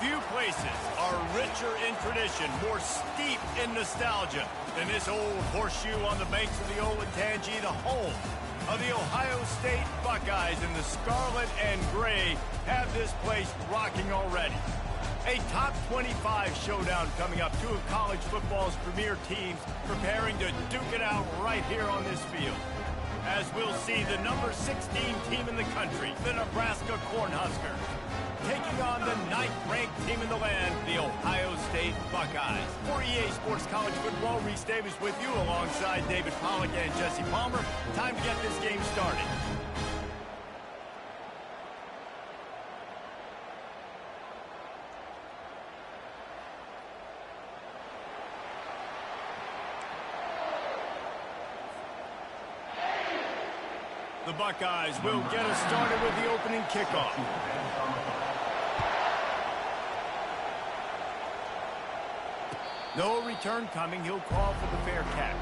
Few places are richer in tradition, more steep in nostalgia than this old horseshoe on the banks of the old Ncaa, the home of the Ohio State Buckeyes. And the scarlet and gray have this place rocking already. A top 25 showdown coming up. Two of college football's premier teams preparing to duke it out right here on this field. As we'll see the number 16 team in the country, the Nebraska Cornhuskers, taking on the 9th-ranked team in the land, the Ohio State Buckeyes. For EA Sports College Football, Reese Davis with you alongside David Pollack and Jesse Palmer. Time to get this game started. The Buckeyes will get us started with the opening kickoff. No return coming. He'll call for the fair catch.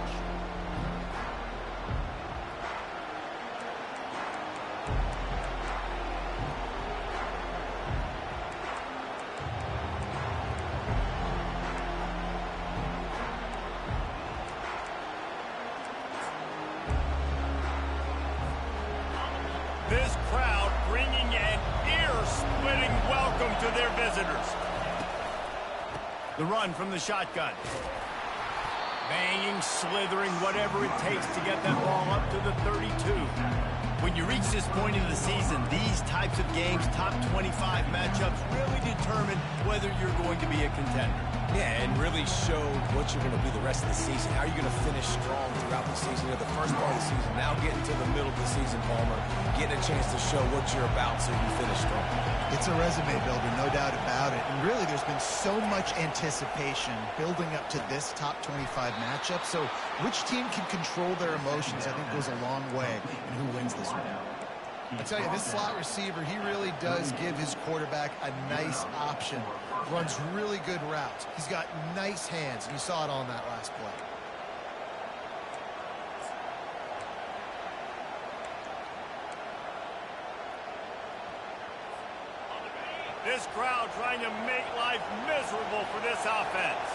This crowd bringing an ear-splitting welcome to their visitors. The run from the shotgun. Banging, slithering, whatever it takes to get that ball up to the 32. When you reach this point in the season, these types of games, top 25 matchups, really determine whether you're going to be a contender. Yeah, and really show what you're going to be the rest of the season. How are you going to finish strong throughout the season? You're the first part of the season, now getting to the middle of the season, Palmer. Getting a chance to show what you're about so you can finish strong. It's a resume builder, no doubt about it. And really, there's been so much anticipation building up to this top 25 matchup. So which team can control their emotions, I think, goes a long way in who wins this one. I tell you, this slot receiver, he really does give his quarterback a nice option. Runs really good routes. He's got nice hands, and you saw it on that last play. This crowd trying to make life miserable for this offense.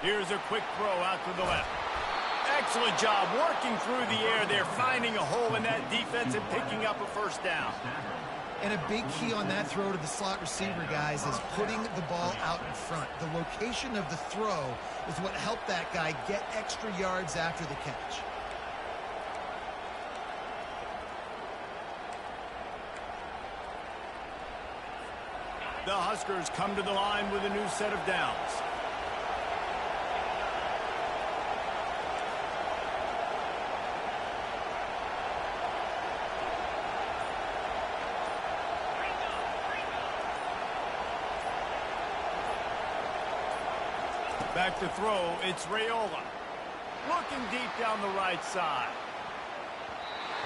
Here's a quick throw out to the left. Excellent job working through the air there, finding a hole in that defense and picking up a first down. And a big key on that throw to the slot receiver, guys, is putting the ball out in front. The location of the throw is what helped that guy get extra yards after the catch. The Huskers come to the line with a new set of downs. Back to throw, it's Raiola. Looking deep down the right side.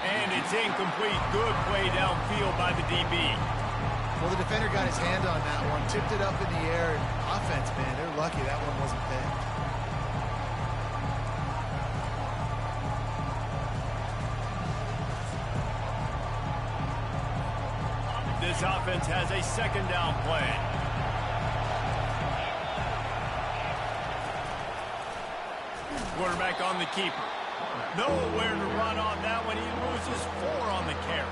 And it's incomplete. Good play downfield by the DB. Well, the defender got his hand on that one, tipped it up in the air, and offense, man, they're lucky that one wasn't picked. This offense has a second down play. Quarterback on the keeper. Nowhere to run on that one. He loses 4 on the carry.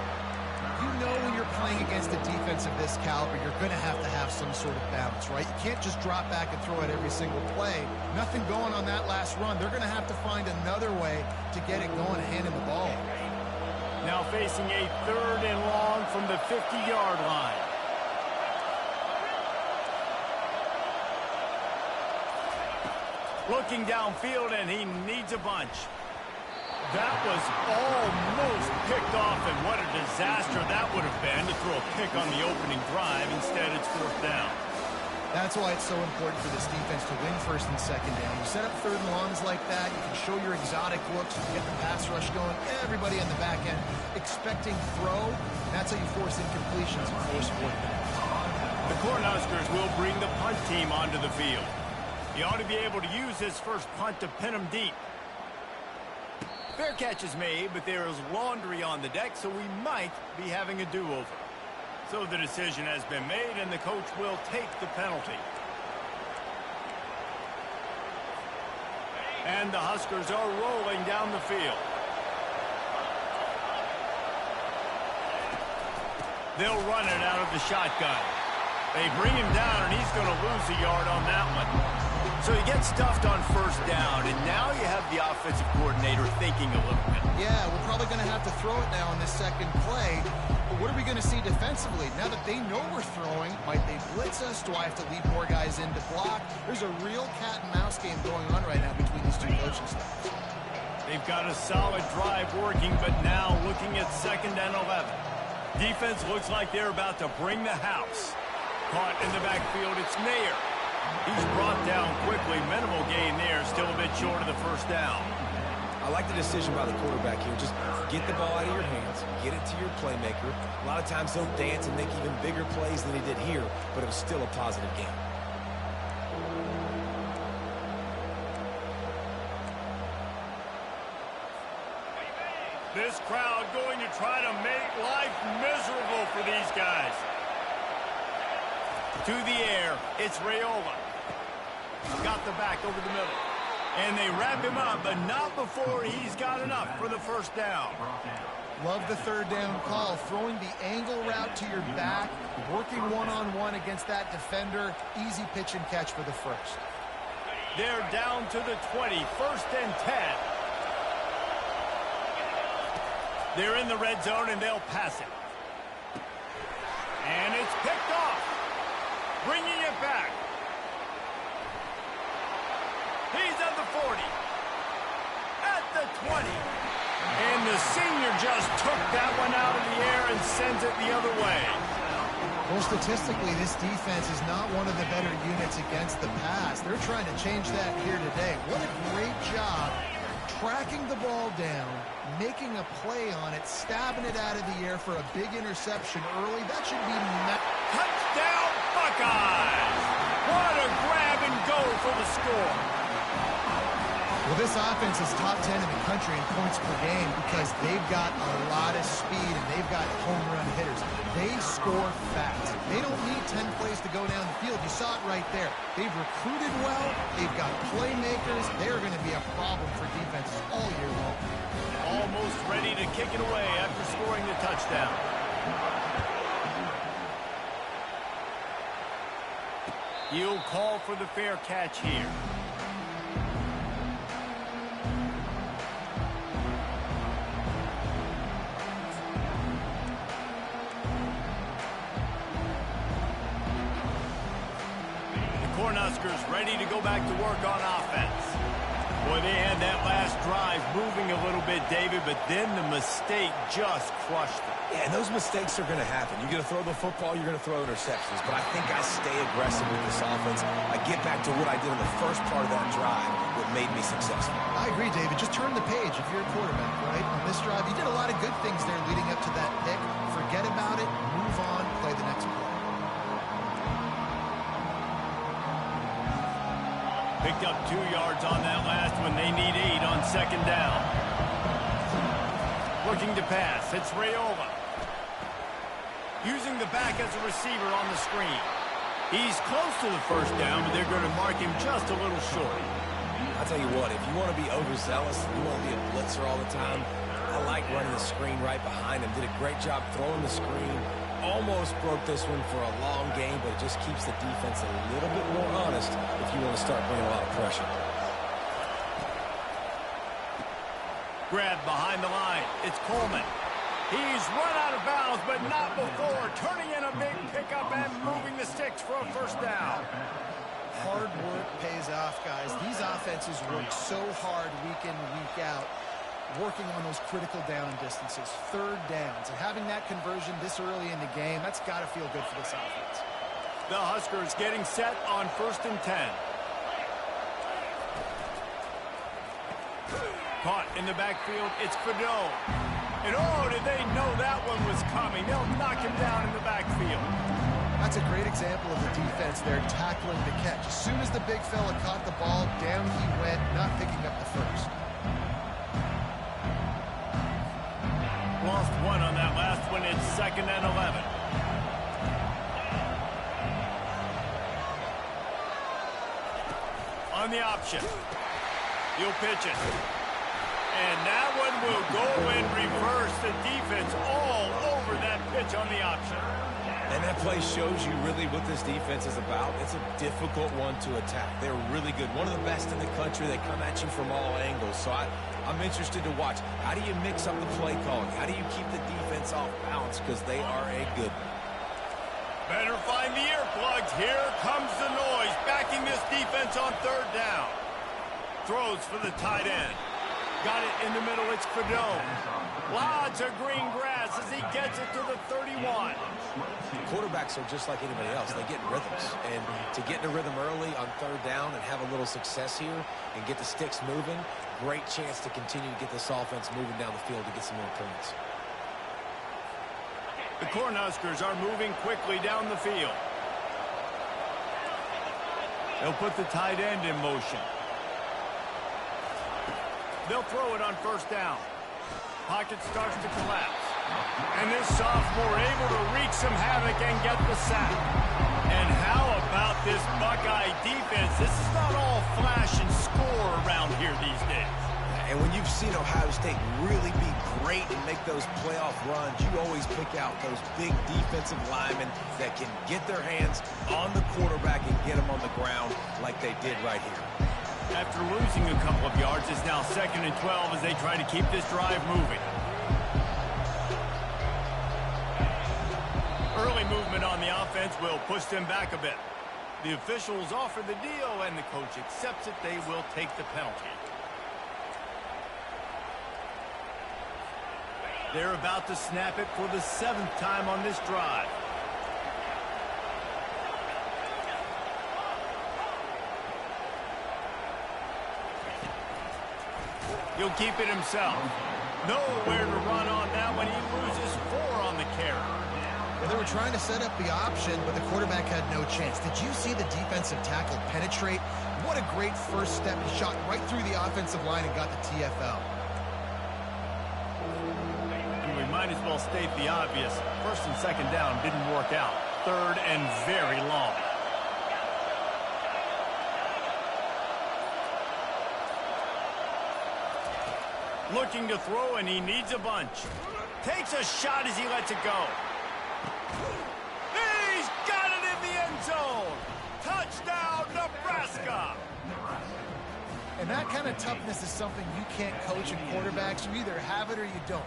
You know when you're playing against a defense of this caliber, you're going to have some sort of balance, right? You can't just drop back and throw it every single play. Nothing going on that last run. They're going to have to find another way to get it going and hand him the ball. Now facing a 3rd and long from the 50-yard line. Looking downfield, and he needs a bunch. That was almost picked off, and what a disaster that would have been to throw a pick on the opening drive. Instead, it's 4th down. That's why it's so important for this defense to win 1st and 2nd down. You set up 3rd and longs like that, you can show your exotic looks, you get the pass rush going, everybody in the back end expecting throw. That's how you force incompletions and force 4th down. The Cornhuskers will bring the punt team onto the field. He ought to be able to use his first punt to pin him deep. Fair catch is made, but there is laundry on the deck, so we might be having a do-over. So the decision has been made, and the coach will take the penalty. And the Huskers are rolling down the field. They'll run it out of the shotgun. They bring him down, and he's going to lose a yard on that one. So he gets stuffed on first down, and now you have the offensive coordinator thinking a little bit. Yeah, we're probably going to have to throw it now on this second play. But what are we going to see defensively? Now that they know we're throwing, might they blitz us? Do I have to leave more guys in to block? There's a real cat-and-mouse game going on right now between these two coaching staffs. They've got a solid drive working, but now looking at 2nd and 11. Defense looks like they're about to bring the house. Caught in the backfield, it's Ncaa. He's brought down quickly. Minimal gain there, still a bit short of the first down. I like the decision by the quarterback here. Just get the ball out of your hands, get it to your playmaker. A lot of times he'll dance and make even bigger plays than he did here, but it was still a positive game. This crowd going to try to make life miserable for these guys. To the air, it's Raiola. Got the back over the middle. And they wrap him up, but not before he's got enough for the first down. Love the third down call. Throwing the angle route to your back, working one-on-one against that defender. Easy pitch and catch for the first. They're down to the 20, 1st and 10. They're in the red zone, and they'll pass it. And it's picked off. Bringing it back. He's at the 40. At the 20. And the senior just took that one out of the air and sends it the other way. Well, statistically, this defense is not one of the better units against the pass. They're trying to change that here today. What a great job tracking the ball down, making a play on it, stabbing it out of the air for a big interception early. That should be touchdown Buckeyes! What a grab and go for the score. Well, this offense is top 10 in the country in points per game because they've got a lot of speed and they've got home run hitters. They score fast. They don't need 10 plays to go down the field. You saw it right there. They've recruited well. They've got playmakers. They're going to be a problem for defenses all year long. Almost ready to kick it away after scoring the touchdown. He'll call for the fair catch here. Cornhuskers ready to go back to work on offense. Boy, they had that last drive moving a little bit, David, but then the mistake just crushed them. Yeah, and those mistakes are going to happen. You're going to throw the football, you're going to throw interceptions. But I think I stay aggressive with this offense. I get back to what I did in the first part of that drive, what made me successful. I agree, David. Just turn the page if you're a quarterback, right? On this drive, you did a lot of good things there leading up to that pick. Forget about it, move on, play the next play. Picked up 2 yards on that last one. They need 8 on 2nd down. Looking to pass. It's Raiola. Using the back as a receiver on the screen. He's close to the first down, but they're going to mark him just a little short. I'll tell you what, if you want to be overzealous, you want to be a blitzer all the time, I like running the screen right behind him. Did a great job throwing the screen. Almost broke this one for a long game, but it just keeps the defense a little bit more honest if you want to start bringing a lot of pressure. Grab behind the line. It's Coleman. He's run out of bounds, but not before turning in a big pickup and moving the sticks for a first down. Hard work pays off, guys. These offenses work so hard week in, week out, working on those critical down distances, third downs, and having that conversion this early in the game, that's got to feel good for this offense. The Huskers getting set on 1st and 10. Caught in the backfield, it's Fedot. And oh, did they know that one was coming? They'll knock him down in the backfield. That's a great example of the defense there tackling the catch. As soon as the big fella caught the ball, down he went, not picking up the first. Lost 1 on that last one. It's 2nd and 11. on the option. He'll pitch it. And that one will go in reverse. The defense all over that pitch on the option. And that play shows you really what this defense is about. It's a difficult one to attack. They're really good. One of the best in the country. They come at you from all angles. So I'm interested to watch. How do you mix up the play calling? How do you keep the defense off balance? Because they are a good one. Better find the earplugs. Here comes the noise. Backing this defense on third down. Throws for the tight end. Got it in the middle. It's Fedone. Lots of green grass as he gets it to the 31. Quarterbacks are just like anybody else. They get in rhythms. And to get in a rhythm early on third down and have a little success here and get the sticks moving, great chance to continue to get this offense moving down the field to get some more points. The Cornhuskers are moving quickly down the field. They'll put the tight end in motion. They'll throw it on first down. Pocket starts to collapse. And this sophomore able to wreak some havoc and get the sack. And how about this Buckeye defense? This is not all flash and score around here these days. And when you've seen Ohio State really be great and make those playoff runs, you always pick out those big defensive linemen that can get their hands on the quarterback and get them on the ground like they did right here. After losing a couple of yards, it's now 2nd and 12 as they try to keep this drive moving. Early movement on the offense will push them back a bit. The officials offer the deal, and the coach accepts it. They will take the penalty. They're about to snap it for the 7th time on this drive. He'll keep it himself. Nowhere to run on that when he loses 4 on the carry. Well, they were trying to set up the option, but the quarterback had no chance. Did you see the defensive tackle penetrate? What a great first step. He shot right through the offensive line and got the TFL. And we might as well state the obvious. 1st and 2nd down didn't work out. 3rd and very long. Looking to throw, and he needs a bunch. Takes a shot as he lets it go. He's got it in the end zone. Touchdown, Nebraska. And that kind of toughness is something you can't coach in quarterbacks. You either have it or you don't.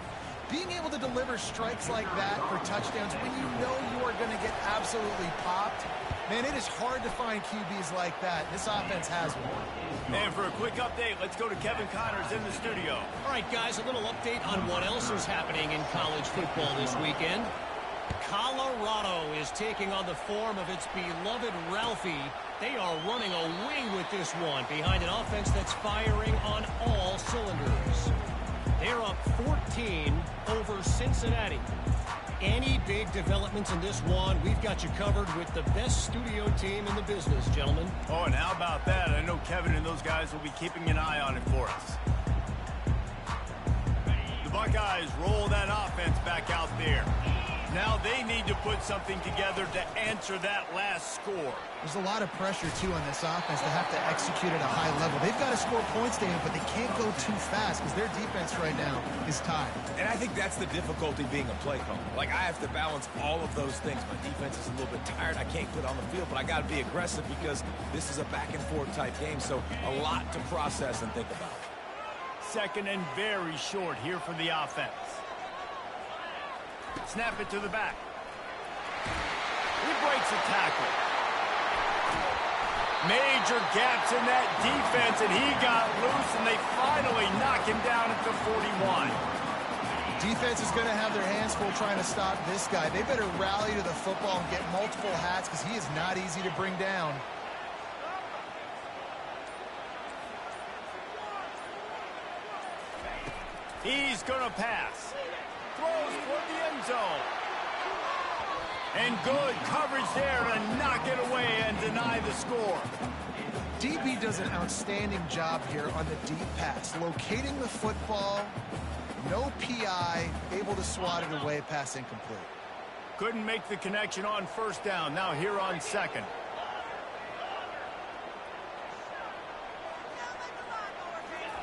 Being able to deliver strikes like that for touchdowns when you know you are going to get absolutely popped, man, it is hard to find QBs like that. This offense has one. And for a quick update, let's go to Kevin Connors in the studio. All right, guys, a little update on what else is happening in college football this weekend. Colorado is taking on the form of its beloved Ralphie. They are running a wing with this one behind an offense that's firing on all cylinders. They're up 14 over Cincinnati. Any big developments in this one, we've got you covered with the best studio team in the business, gentlemen. Oh, and how about that? I know Kevin and those guys will be keeping an eye on it for us. The Buckeyes roll that offense back out there. Now they need to put something together to answer that last score. There's a lot of pressure, too, on this offense. They have to execute at a high level. They've got to score points, David, but they can't go too fast because their defense right now is tied. And I think that's the difficulty being a play caller. Like, I have to balance all of those things. My defense is a little bit tired. I can't quit on the field, but I got to be aggressive because this is a back-and-forth type game, so a lot to process and think about. 2nd and very short here for the offense. Snap it to the back. He breaks a tackle. Major gaps in that defense, and he got loose, and they finally knock him down at the 41. Defense is going to have their hands full trying to stop this guy. They better rally to the football and get multiple hats because he is not easy to bring down. He's going to pass. Throws toward the end zone. And good coverage there to knock it away and deny the score. DB does an outstanding job here on the deep pass. Locating the football, no PI, able to swat it away, pass incomplete. Couldn't make the connection on first down. Now here on 2nd.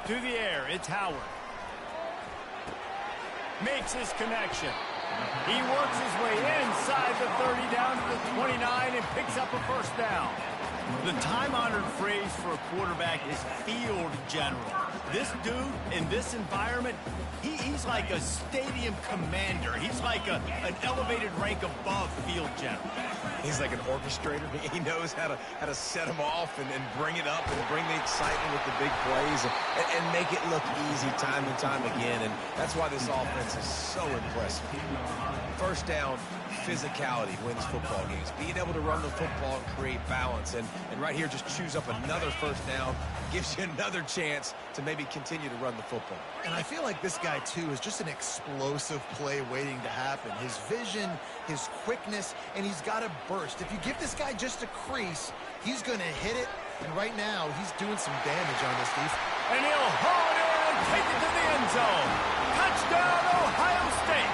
To the air, it's Howard. Makes his connection. He works his way inside the 30 down to the 29 and picks up a first down. The time-honored phrase for a quarterback is field general. This dude in this environment, he's like a stadium commander. He's like an elevated rank above field general. He's like an orchestrator. He knows how to set them off and bring it up and bring the excitement with the big plays and make it look easy time and time again. And that's why this offense is so impressive. First down, physicality wins football games. Being able to run the football and create balance. And right here, just choose up another first down. Gives you another chance to maybe continue to run the football. And I feel like this guy, too, is just an explosive play waiting to happen. His vision, his quickness, and he's got a burst. If you give this guy just a crease, he's going to hit it. And right now, he's doing some damage on this defense. And he'll haul it in and take it to the end zone. Touchdown, Ohio State.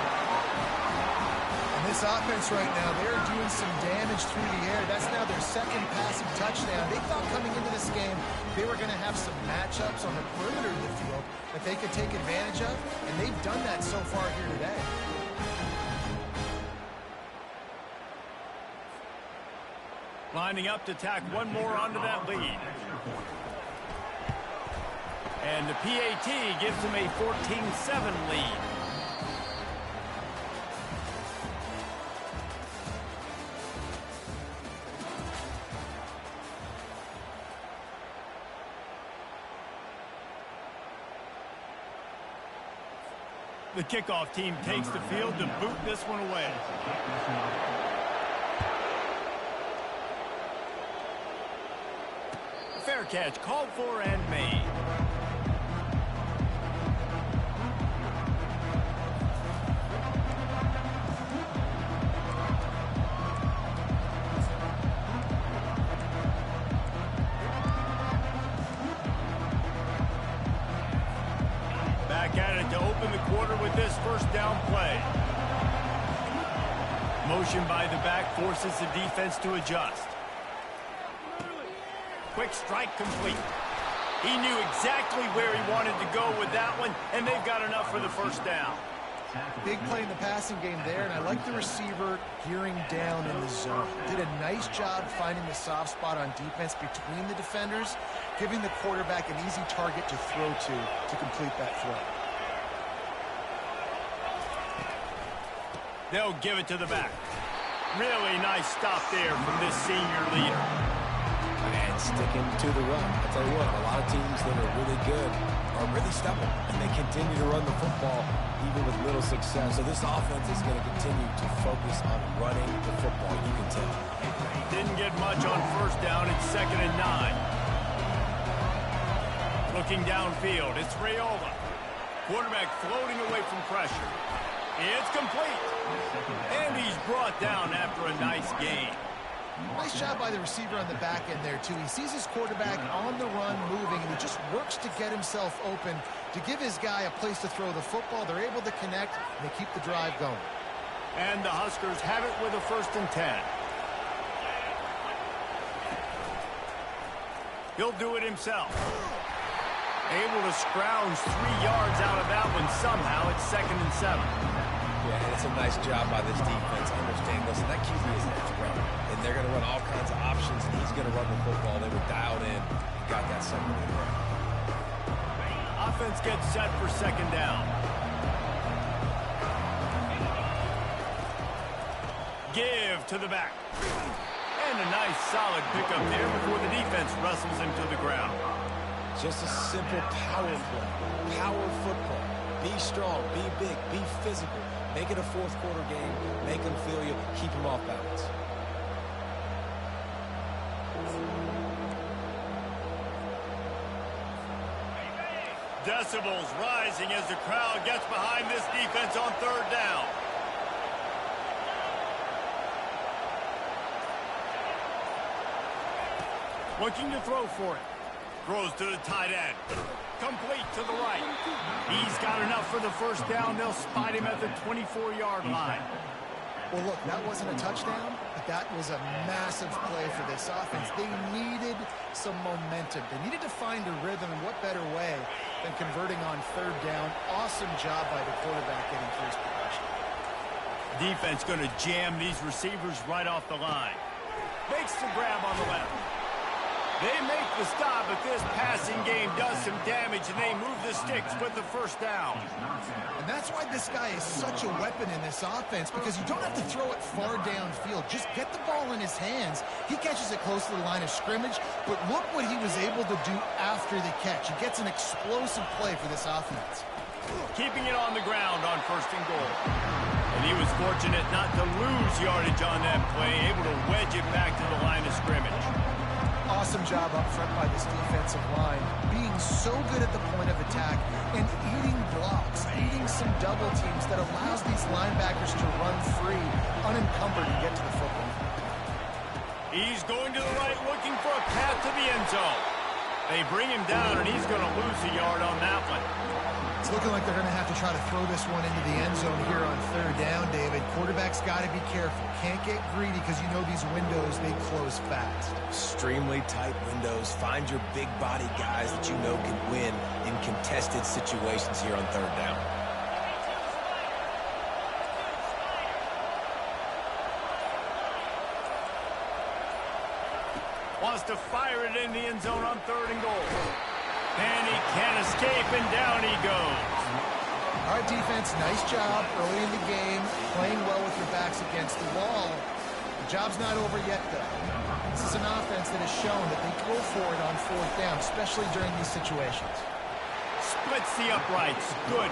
This offense right now, they're doing some damage through the air. That's now their second passing touchdown. They thought coming into this game they were going to have some matchups on the perimeter of the field that they could take advantage of, and they've done that so far here today. Lining up to tack one more onto that lead. And the PAT gives them a 14-7 lead. The kickoff team takes the field to boot this one away. Fair catch called for and made. Back at it to open the quarter with this first down play. Motion by the back forces the defense to adjust. Quick strike complete. He knew exactly where he wanted to go with that one, and they've got enough for the first down. Big play in the passing game there, and I like the receiver gearing down in the zone. Did a nice job finding the soft spot on defense between the defenders, giving the quarterback an easy target to throw to complete that throw. They'll give it to the back. Really nice stop there from this senior leader. And sticking to the run. I'll tell you what, a lot of teams that are really good are really stubborn, and they continue to run the football even with little success. So this offense is going to continue to focus on running the football, you can tell. Didn't get much on first down. It's 2nd and 9. Looking downfield, it's Raiola. Quarterback floating away from pressure. It's complete. And he's brought down after a nice gain. Nice job by the receiver on the back end there, too. He sees his quarterback on the run moving, and he just works to get himself open to give his guy a place to throw the football. They're able to connect, and they keep the drive going. And the Huskers have it with a 1st and 10. He'll do it himself. Able to scrounge 3 yards out of that one somehow. It's 2nd and 7. Yeah, and it's a nice job by this defense. Understand, listen, that QB is an threat. And they're going to run all kinds of options, and he's going to run the football. They were dialed in and got that second and right. Offense gets set for 2nd down. Give to the back. And a nice solid pickup there before the defense wrestles him to the ground. Just a simple power play. Power football. Be strong, be big, be physical. Make it a fourth quarter game. Make them feel you. Keep them off balance. Decibels rising as the crowd gets behind this defense on 3rd down. Looking to throw for it. Throws to the tight end. Complete to the right. He's got enough for the first down. They'll spot him at the 24-yard line. Well, look, that wasn't a touchdown, but that was a massive play for this offense. They needed some momentum. They needed to find a rhythm, and what better way than converting on third down. Awesome job by the quarterback getting through his progression. Defense going to jam these receivers right off the line. Makes the grab on the left. They make the stop, but this passing game does some damage, and they move the sticks with the first down. And that's why this guy is such a weapon in this offense, because you don't have to throw it far downfield. Just get the ball in his hands. He catches it close to the line of scrimmage, but look what he was able to do after the catch. He gets an explosive play for this offense. Keeping it on the ground on first and goal. And he was fortunate not to lose yardage on that play, able to wedge it back to the line of scrimmage. Awesome job up front by this defensive line, being so good at the point of attack and eating blocks, eating some double teams that allows these linebackers to run free, unencumbered, and get to the football. He's going to the right, looking for a path to the end zone. They bring him down, and he's going to lose a yard on that one. It's looking like they're going to have to try to throw this one into the end zone here on third down, David. Quarterback's got to be careful. Can't get greedy because you know these windows, they close fast. Extremely tight windows. Find your big body guys that you know can win in contested situations here on third down. Wants to fire it in the end zone on third and goal. And he can't escape, and down he goes. All right, defense, nice job early in the game, playing well with your backs against the wall. The job's not over yet, though. This is an offense that has shown that they go for it on fourth down, especially during these situations. Splits the uprights. Good.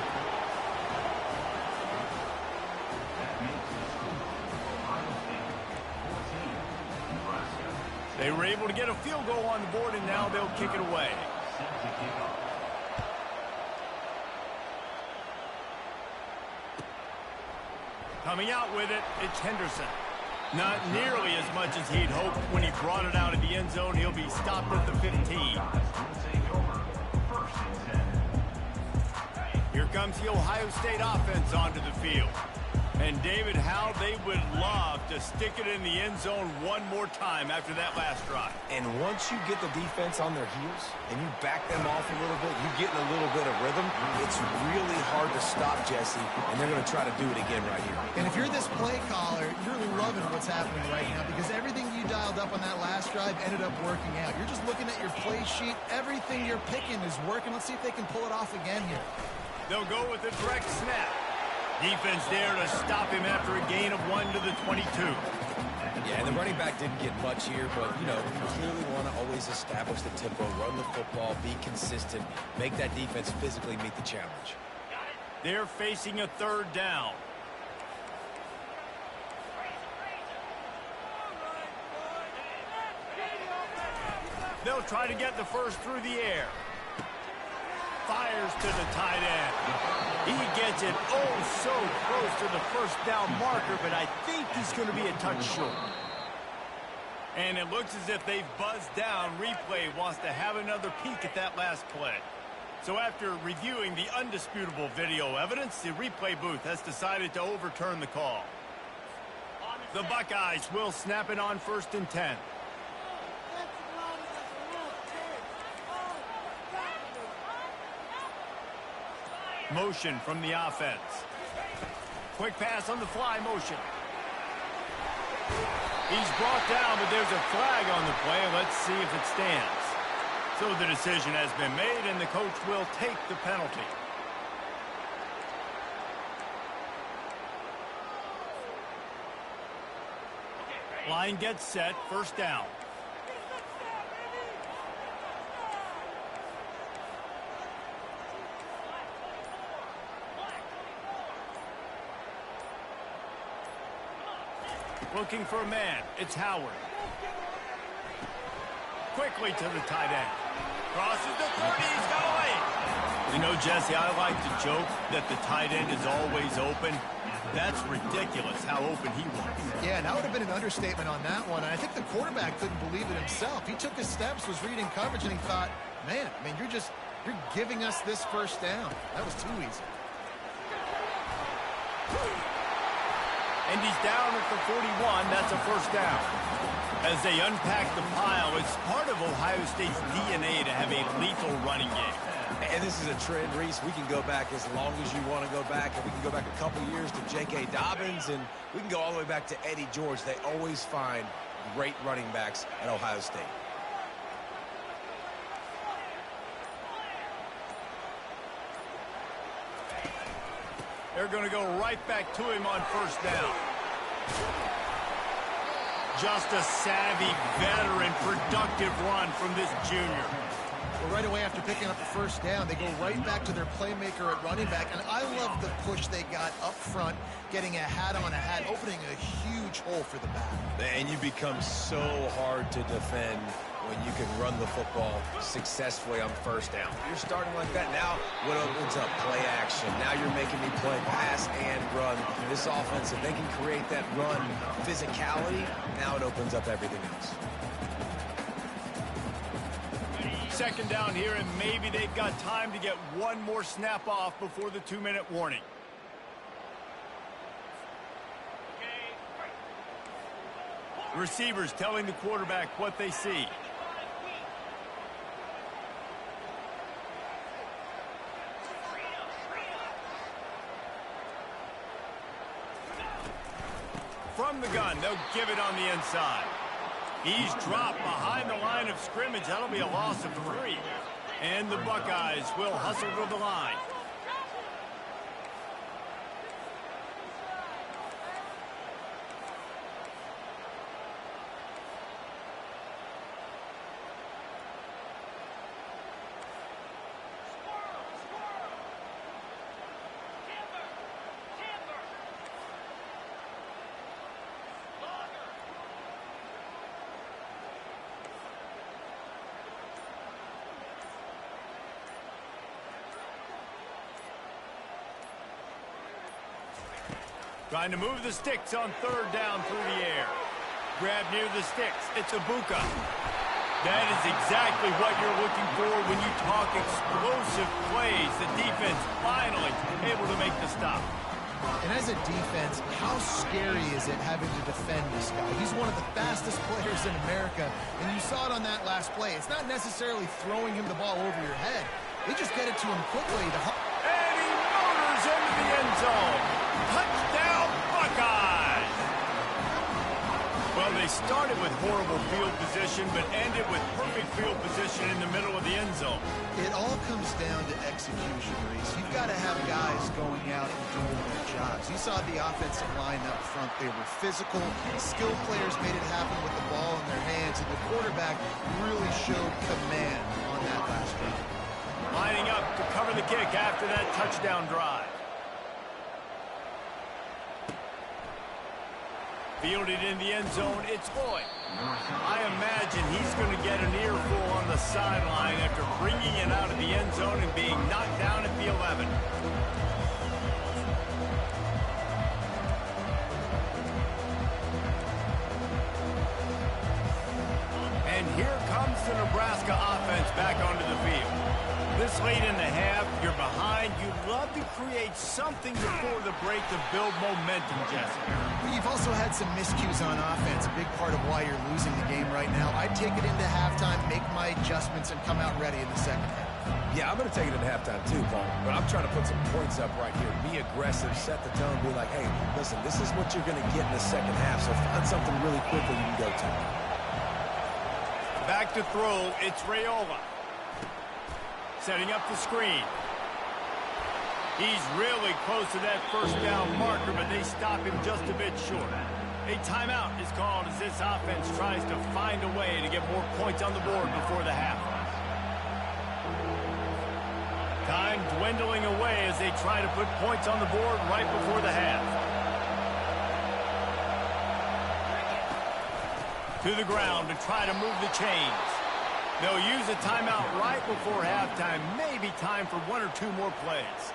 They were able to get a field goal on the board, and now they'll kick it away. Coming out with it, it's Henderson. Not nearly as much as he'd hoped when he brought it out of the end zone. He'll be stopped at the 15. Here comes the Ohio State offense onto the field. And David, how they would love to stick it in the end zone one more time after that last drive. And once you get the defense on their heels and you back them off a little bit, you get in a little bit of rhythm, it's really hard to stop, Jesse, and they're going to try to do it again right here. And if you're this play caller, you're loving what's happening right now because everything you dialed up on that last drive ended up working out. You're just looking at your play sheet. Everything you're picking is working. Let's see if they can pull it off again here. They'll go with a direct snap. Defense there to stop him after a gain of 1 to the 22. Yeah, and the running back didn't get much here, but, you know, you clearly want to always establish the tempo, run the football, be consistent, make that defense physically meet the challenge. They're facing a third down. They'll try to get the first through the air. Fires to the tight end. He gets it oh so close to the first down marker, but I think he's going to be a touch short. And it looks as if they've buzzed down. Replay wants to have another peek at that last play. So after reviewing the undisputable video evidence, the replay booth has decided to overturn the call. The Buckeyes will snap it on 1st and 10. Motion from the offense. Quick pass on the fly motion. He's brought down, but there's a flag on the play. Let's see if it stands. So the decision has been made, and the coach will take the penalty. Line gets set, first down. Looking for a man. It's Howard. Quickly to the tight end. Crosses the 30. He's got away. You know, Jesse, I like to joke that the tight end is always open. That's ridiculous how open he was. Yeah, and that would have been an understatement on that one. And I think the quarterback couldn't believe it himself. He took his steps, was reading coverage, and he thought, man, I mean, you're giving us this first down. That was too easy. And he's down at the 41. That's a first down. As they unpack the pile, it's part of Ohio State's DNA to have a lethal running game. And this is a trend, Reese. We can go back as long as you want to go back, and we can go back a couple years to J.K. Dobbins, and we can go all the way back to Eddie George. They always find great running backs at Ohio State. They're going to go right back to him on first down. Just a savvy, veteran, productive run from this junior. Well, right away after picking up the first down, they go right back to their playmaker at running back. And I love the push they got up front, getting a hat on a hat, opening a huge hole for the back. And you become so hard to defend when you can run the football successfully on first down. You're starting like that. Now, what opens up? Play action. Now you're making me play pass and run. This offense, if they can create that run physicality, now it opens up everything else. Second down here, and maybe they've got time to get one more snap off before the 2-minute warning. Receivers telling the quarterback what they see. From the gun, they'll give it on the inside. He's dropped behind the line of scrimmage. That'll be a loss of 3. And the Buckeyes will hustle to the line. Trying to move the sticks on third down through the air. Grab near the sticks. It's Ibuka. That is exactly what you're looking for when you talk explosive plays. The defense finally able to make the stop. And as a defense, how scary is it having to defend this guy? He's one of the fastest players in America, and you saw it on that last play. It's not necessarily throwing him the ball over your head. They just get it to him quickly. And he motors into the end zone. Touchdown, Buckeyes! Well, they started with horrible field position, but ended with perfect field position in the middle of the end zone. It all comes down to execution, Reese. You've got to have guys going out and doing their jobs. You saw the offensive line up front. They were physical. Skilled players made it happen with the ball in their hands, and the quarterback really showed command on that last drive. Lining up to cover the kick after that touchdown drive. Fielded in the end zone, it's Boyd. I imagine he's going to get an earful on the sideline after bringing it out of the end zone and being knocked down at the 11. And here comes the Nebraska offense back onto the field. This late in the half, you're behind. You'd love to create something before the break to build momentum, Jesse. You've also had some miscues on offense, a big part of why you're losing the game right now. I'd take it into halftime, make my adjustments, and come out ready in the second half. Yeah, I'm going to take it into halftime too, Paul. But I'm trying to put some points up right here. Be aggressive, set the tone, be like, hey, listen, this is what you're going to get in the second half, so find something really quickly you can go to. Back to throw, it's Raiola. Setting up the screen. He's really close to that first down marker, but they stop him just a bit short. A timeout is called as this offense tries to find a way to get more points on the board before the half. Time dwindling away as they try to put points on the board right before the half. To the ground to try to move the chains. They'll use a timeout right before halftime. Maybe time for one or two more plays.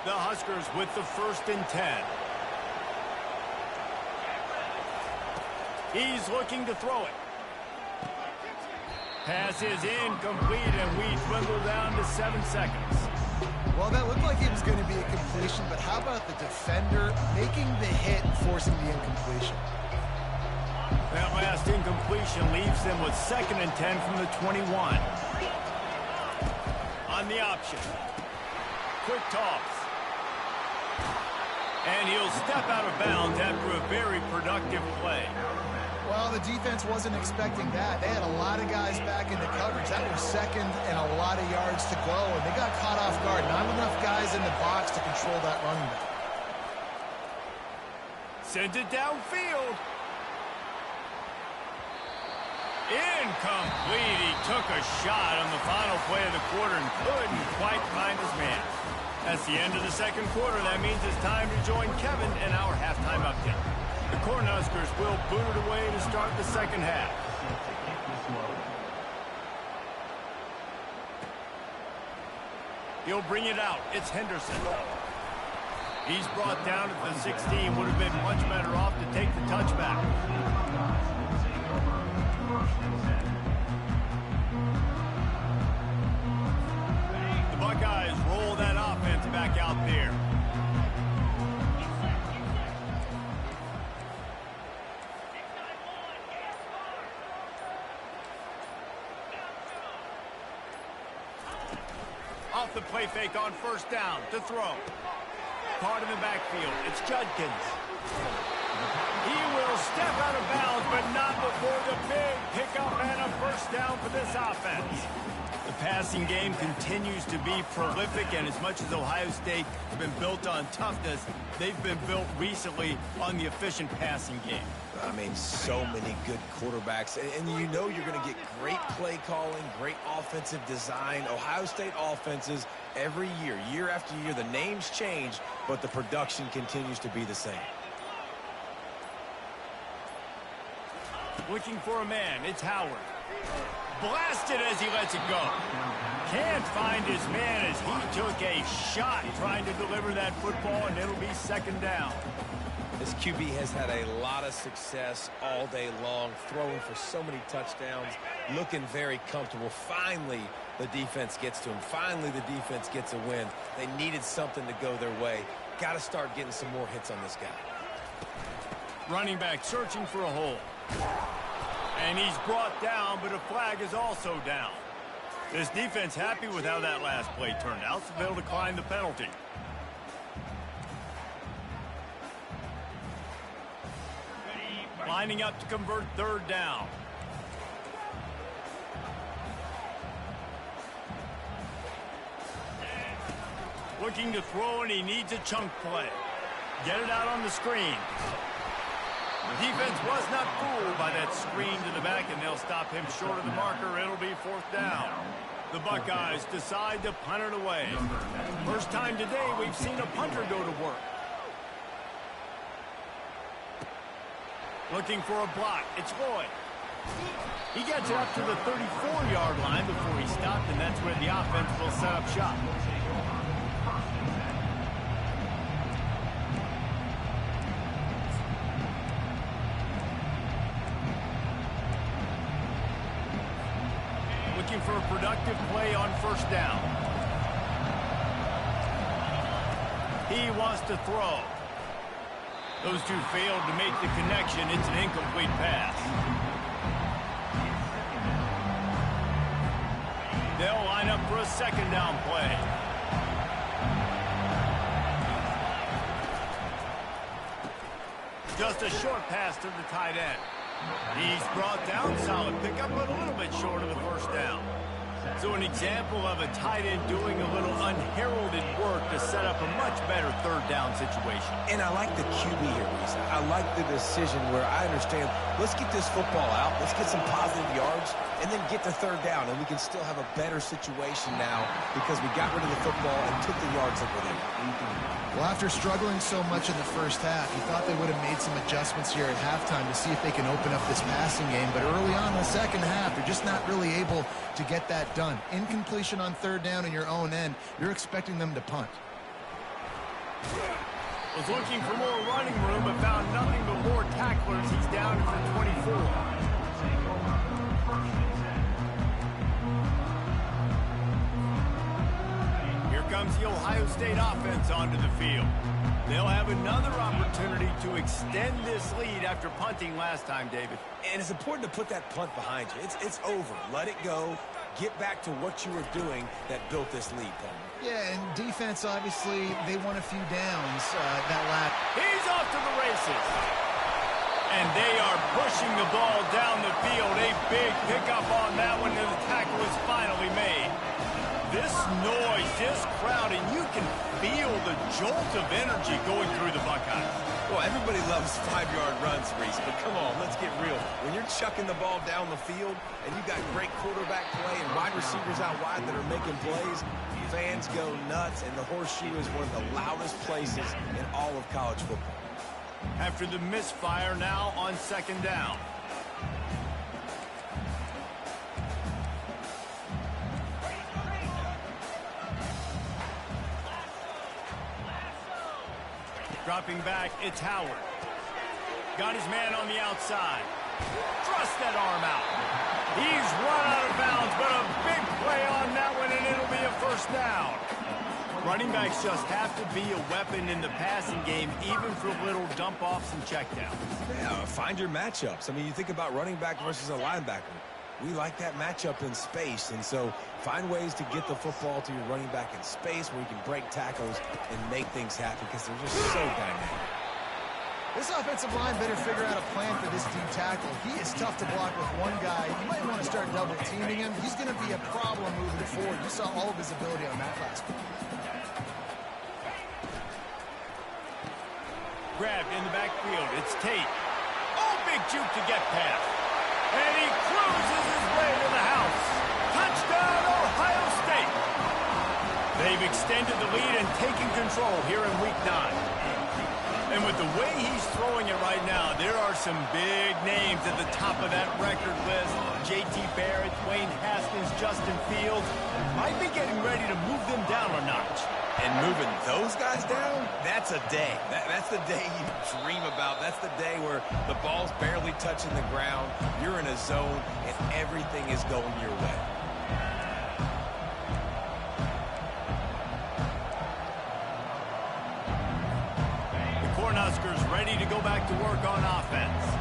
The Huskers with the 1st and 10. He's looking to throw it. Pass is incomplete, and we dwindle down to 7 seconds. Well, that looked like it was going to be a completion, but how about the defender making the hit and forcing the incompletion? That last incompletion leaves them with 2nd and 10 from the 21. On the option. Quick toss. And he'll step out of bounds after a very productive play. Well, the defense wasn't expecting that. They had a lot of guys back into coverage. That was 2nd and a lot of yards to go, and they got caught off guard. Not enough guys in the box to control that running back. Sends it downfield. Incomplete. He took a shot on the final play of the quarter and couldn't quite find his man. That's the end of the 2nd quarter. That means it's time to join Kevin in our halftime update. The Cornhuskers will boot it away to start the 2nd half. He'll bring it out. It's Henderson. He's brought down at the 16. Would have been much better off to take the touchback. The Buckeyes roll that offense back out there. Off the play fake on 1st down to throw. Caught in the backfield. It's Judkins. He will step out of bounds, but not before the big pickup and a 1st down for this offense. The passing game continues to be prolific, and as much as Ohio State has been built on toughness, they've been built recently on the efficient passing game. I mean, so many good quarterbacks, and you know you're going to get great play calling, great offensive design. Ohio State offenses every year, year after year, the names change, but the production continues to be the same. Looking for a man, it's Howard. Blasted as he lets it go. Can't find his man as he took a shot trying to deliver that football, and it'll be 2nd down. This QB has had a lot of success all day long, throwing for so many touchdowns, looking very comfortable. Finally, the defense gets to him. Finally, the defense gets a win. They needed something to go their way. Got to start getting some more hits on this guy. Running back searching for a hole. And he's brought down, but a flag is also down. This defense happy with how that last play turned out, so they'll decline the penalty. Lining up to convert 3rd down. Looking to throw, and he needs a chunk play. Get it out on the screen. The defense was not fooled by that screen to the back, and they'll stop him short of the marker. It'll be 4th down. The Buckeyes decide to punt it away. First time today we've seen a punter go to work. Looking for a block. It's Lloyd. He gets it up to the 34-yard line before he stopped, and that's where the offense will set up shop. Looking for a productive play on 1st down. He wants to throw. Those two failed to make the connection. It's an incomplete pass. They'll line up for a 2nd down play. Just a short pass to the tight end. He's brought down, solid pickup, but a little bit short of the 1st down. So an example of a tight end doing a little unheralded work to set up a much better 3rd down situation. And I like the QB here, Reese. I like the decision where I understand, let's get this football out, let's get some positive yards, and then get to 3rd down, and we can still have a better situation now because we got rid of the football and took the yards that were there. Well, after struggling so much in the 1st half, you thought they would have made some adjustments here at halftime to see if they can open up this passing game. But early on in the 2nd half, they're just not really able to get that done. Incompletion on 3rd down in your own end, you're expecting them to punt. Was looking for more running room, but found nothing but more tacklers. He's down to the 24. comes the Ohio State offense onto the field. They'll have another opportunity to extend this lead after punting last time, David. And it's important to put that punt behind you. It's over. Let it go. Get back to what you were doing that built this lead, Paul. Yeah, and defense, obviously, they won a few downs that last. He's off to the races. And they are pushing the ball down the field. A big pickup on that one, and the tackle is finally made. This noise, this crowd, and you can feel the jolt of energy going through the Buckeyes. Well, everybody loves 5-yard runs, Reese, but come on, let's get real. When you're chucking the ball down the field and you got great quarterback play and wide receivers out wide that are making plays, fans go nuts, and the horseshoe is one of the loudest places in all of college football. After the misfire, now on second down. Dropping back, it's Howard. Got his man on the outside. Thrust that arm out. He's run out of bounds, but a big play on that one, and it'll be a first down. Running backs just have to be a weapon in the passing game, even for little dump-offs and checkdowns. Yeah, find your matchups. I mean, you think about running back versus a linebacker. We like that matchup in space, and so find ways to get the football to your running back in space where you can break tackles and make things happen because they're just so dynamic. This offensive line better figure out a plan for this deep tackle. He is tough to block with one guy. You might want to start double-teaming him. He's going to be a problem moving forward. You saw all of his ability on that last one. Grabbed in the backfield. It's Tate. Oh, big juke to get past. And he cruises his way to the house. Touchdown, Ohio State. They've extended the lead and taken control here in Week 9. And with the way he's throwing it right now, there are some big names at the top of that record list. J.T. Barrett, Wayne Haskins, Justin Fields. Might be getting ready to move them down a notch. And moving those guys down, that's a day. That's the day you dream about. That's the day where the ball's barely touching the ground, you're in a zone, and everything is going your way. Cornhuskers ready to go back to work on offense.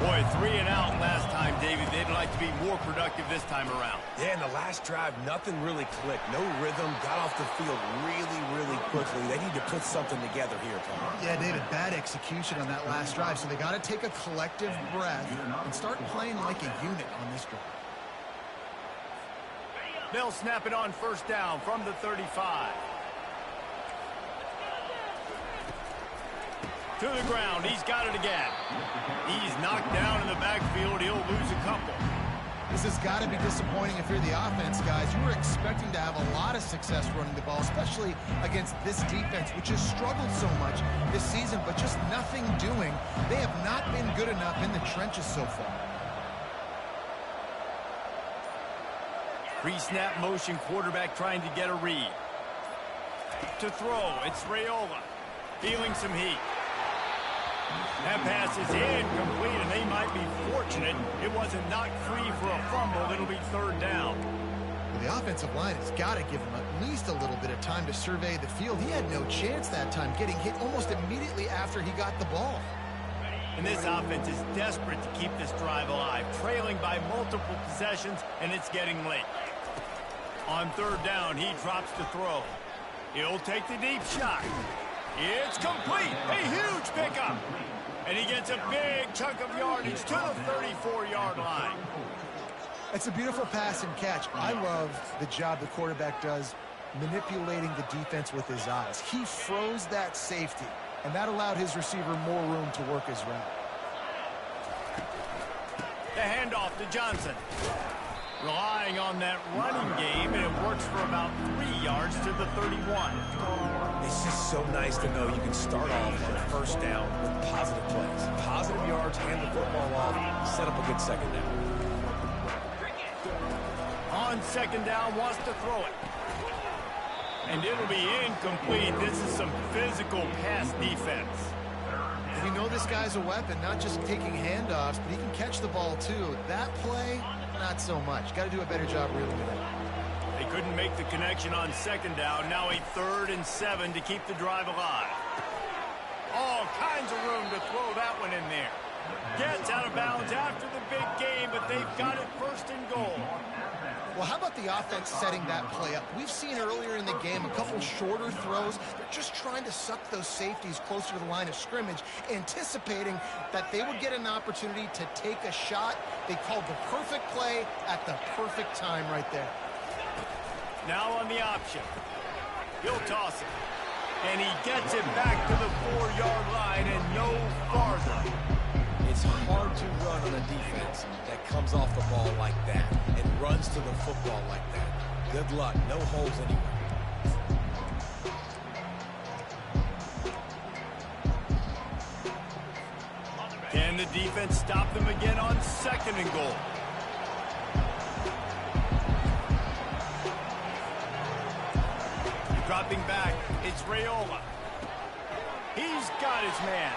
Boy, 3 and out last time, David. They'd like to be more productive this time around. Yeah, in the last drive, nothing really clicked. No rhythm, got off the field really quickly. They need to put something together here, Tom. Yeah, David, bad execution on that last drive, so they got to take a collective breath and start playing like a unit on this drive. They'll snap it on first down from the 35. To the ground. He's got it again. He's knocked down in the backfield. He'll lose a couple. This has got to be disappointing if you're the offense, guys. You were expecting to have a lot of success running the ball, especially against this defense, which has struggled so much this season, but just nothing doing. They have not been good enough in the trenches so far. Pre-snap motion, quarterback trying to get a read. To throw, it's Raiola. Feeling some heat. That pass is incomplete, and they might be fortunate it wasn't knocked free for a fumble. It'll be third down. Well, the offensive line has got to give him at least a little bit of time to survey the field. He had no chance that time, getting hit almost immediately after he got the ball. And this offense is desperate to keep this drive alive, trailing by multiple possessions, and it's getting late. On third down, he drops to throw. He'll take the deep shot. It's complete. A huge pickup. And he gets a big chunk of yardage to the 34-yard line. It's a beautiful pass and catch. I love the job the quarterback does manipulating the defense with his eyes. He froze that safety, and that allowed his receiver more room to work his route. The handoff to Johnson. Relying on that running game, and it works for about 3 yards to the 31. It's just so nice to know you can start off on first down with positive plays. Positive yards, hand the football off, set up a good second down. On second down, wants to throw it. And it'll be incomplete. This is some physical pass defense. You know this guy's a weapon, not just taking handoffs, but he can catch the ball too. That play, not so much. Got to do a better job reeling it in. They Couldn't make the connection on second down. Now a 3rd and 7 to keep the drive alive. All kinds of room to throw that one in there. Gets out of bounds after the big game, but they've got it 1st and goal. Well, how about the offense setting that play up? We've seen earlier in the game a couple shorter throws. They're just trying to suck those safeties closer to the line of scrimmage, anticipating that they would get an opportunity to take a shot. They called the perfect play at the perfect time right there. Now on the option. He'll toss it. And he gets it back to the 4-yard line and no farther. It's hard to run on a defense that comes off the ball like that and runs to the football like that. Good luck. No holes anywhere. Can the defense stop them again on 2nd and goal? Dropping back, it's Raiola. He's got his man.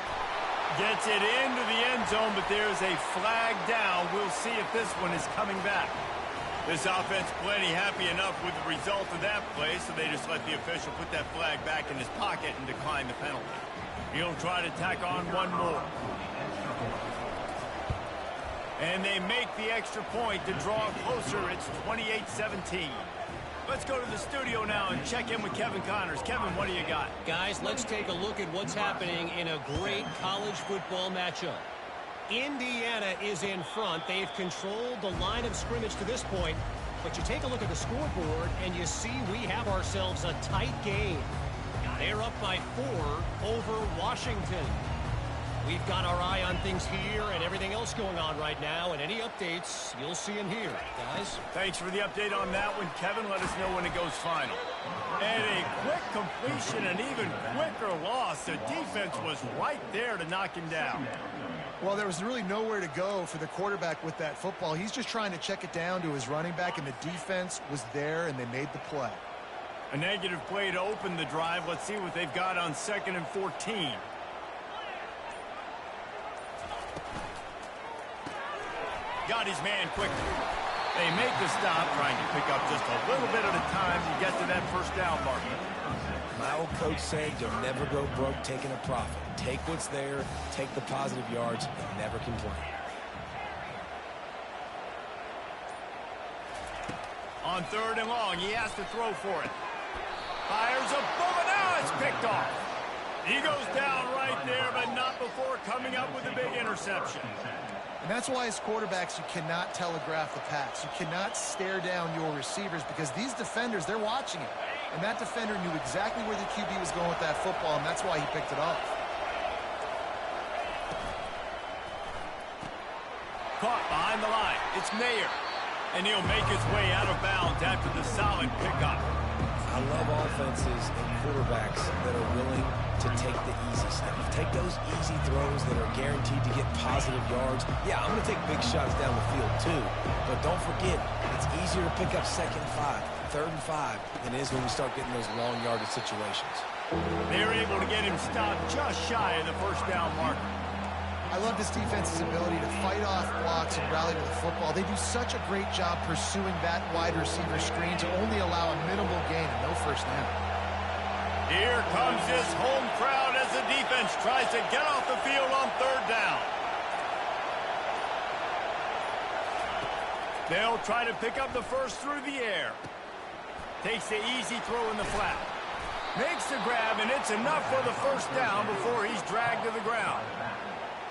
Gets it into the end zone, but there's a flag down. We'll see if this one is coming back. This offense plenty happy enough with the result of that play, so they just let the official put that flag back in his pocket and decline the penalty. He'll try to tack on one more. And they make the extra point to draw closer. It's 28-17. Let's go to the studio now and check in with Kevin Connors. Kevin, what do you got? Guys, let's take a look at what's happening in a great college football matchup. Indiana is in front. They've controlled the line of scrimmage to this point. But you take a look at the scoreboard, and you see we have ourselves a tight game. They're up by 4 over Washington. We've got our eye on things here and everything else going on right now, and any updates, you'll see them here. Guys? Thanks for the update on that one, Kevin. Let us know when it goes final. And a quick completion, an even quicker loss. The defense was right there to knock him down. Well, there was really nowhere to go for the quarterback with that football. He's just trying to check it down to his running back, and the defense was there, and they made the play. A negative play to open the drive. Let's see what they've got on 2nd and 14. Got his man quickly. They make the stop, trying to pick up just a little bit at a time to get to that 1st down marker. My old coach said you'll never go broke taking a profit. Take what's there, take the positive yards, and never complain. On 3rd and long, he has to throw for it. Fires a bullet. Now it's picked off. He goes down right there, but not before coming up with a big interception. And that's why as quarterbacks, you cannot telegraph the pass. You cannot stare down your receivers because these defenders, they're watching it. And that defender knew exactly where the QB was going with that football, and that's why he picked it off. Caught behind the line. It's Mayer. And he'll make his way out of bounds after the solid pickup. I love offenses and quarterbacks that are willing to take the easy stuff. Take those easy throws that are guaranteed to get positive yards. Yeah, I'm going to take big shots down the field too. But don't forget, it's easier to pick up 2nd and 5, 3rd and 5 than it is when we start getting those long yardage situations. They're able to get him stopped just shy of the 1st down marker. I love this defense's ability to fight off blocks and rally with the football. They do such a great job pursuing that wide receiver screen to only allow a minimal gain and no 1st down. Here comes this home crowd as the defense tries to get off the field on 3rd down. They'll try to pick up the first through the air. Takes the easy throw in the flat. Makes the grab, and it's enough for the 1st down before he's dragged to the ground.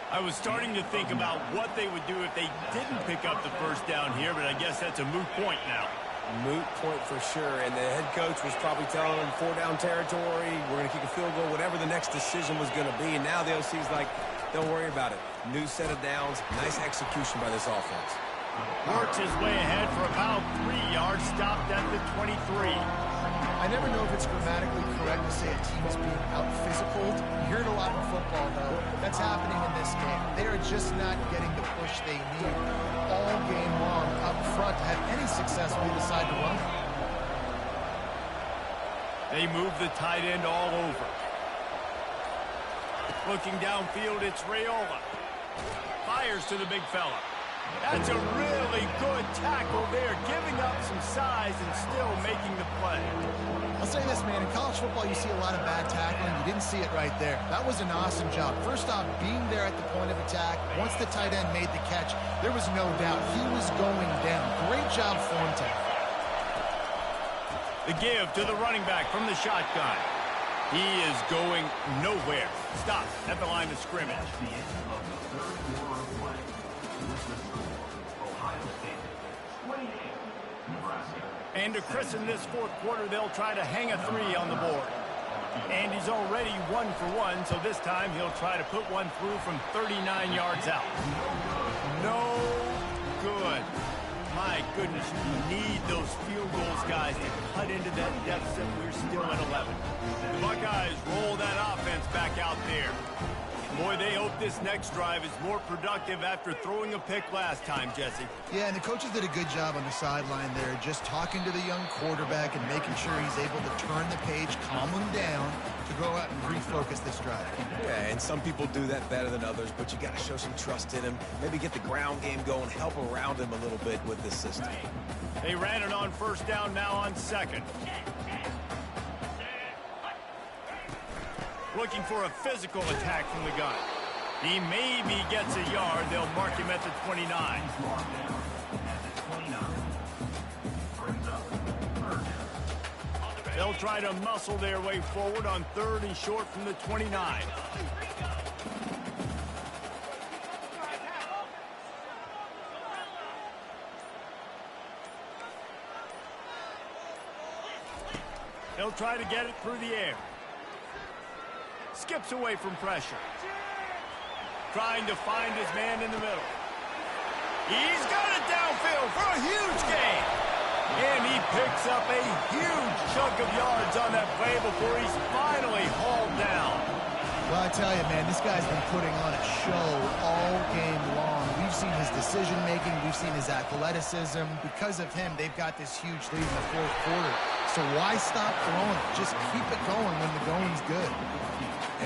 I was starting to think about what they would do if they didn't pick up the 1st down here, but I guess that's a moot point now. Moot point for sure, and the head coach was probably telling them 4-down territory, we're going to kick a field goal, whatever the next decision was going to be, and now the OC's like, don't worry about it. New set of downs, nice execution by this offense. Works his way ahead for about 3 yards, stopped at the 23. I never know if it's grammatically correct to say a team is being out-physicaled. You hear it a lot in football, though. That's happening in this game. They are just not getting the push they need all game long up front to have any success when they decide to run. They move the tight end all over. Looking downfield, it's Raiola. Fires to the big fella. That's a really good tackle there, giving up some size and still making the play. I'll say this, man. In college football, you see a lot of bad tackling. You didn't see it right there. That was an awesome job. First off, being there at the point of attack. Once the tight end made the catch, there was no doubt he was going down. Great job form tackle. The give to the running back from the shotgun. He is going nowhere. Stop at the line of scrimmage. And to christen this fourth quarter, they'll try to hang a three on the board. And he's already 1 for 1, so this time he'll try to put one through from 39 yards out. No good. My goodness, you need those field goals, guys, to cut into that deficit. We're still at 11. The Buckeyes roll that offense back out there. Boy, they hope this next drive is more productive after throwing a pick last time, Jesse. Yeah, and the coaches did a good job on the sideline there, just talking to the young quarterback and making sure he's able to turn the page, calm him down, to go out and refocus this drive. Yeah, and some people do that better than others, but you got to show some trust in him. Maybe get the ground game going, help around him a little bit with this system. They ran it on first down, now on second. Looking for a physical attack from the gun. He maybe gets a yard. They'll mark him at the 29. They'll try to muscle their way forward on 3rd and short from the 29. They'll try to get it through the air. Skips away from pressure. Trying to find his man in the middle. He's got it downfield for a huge gain. And he picks up a huge chunk of yards on that play before he's finally hauled down. Well, I tell you, man, this guy's been putting on a show all game long. We've seen his decision-making. We've seen his athleticism. Because of him, they've got this huge lead in the fourth quarter. So why stop throwing? Just keep it going when the going's good.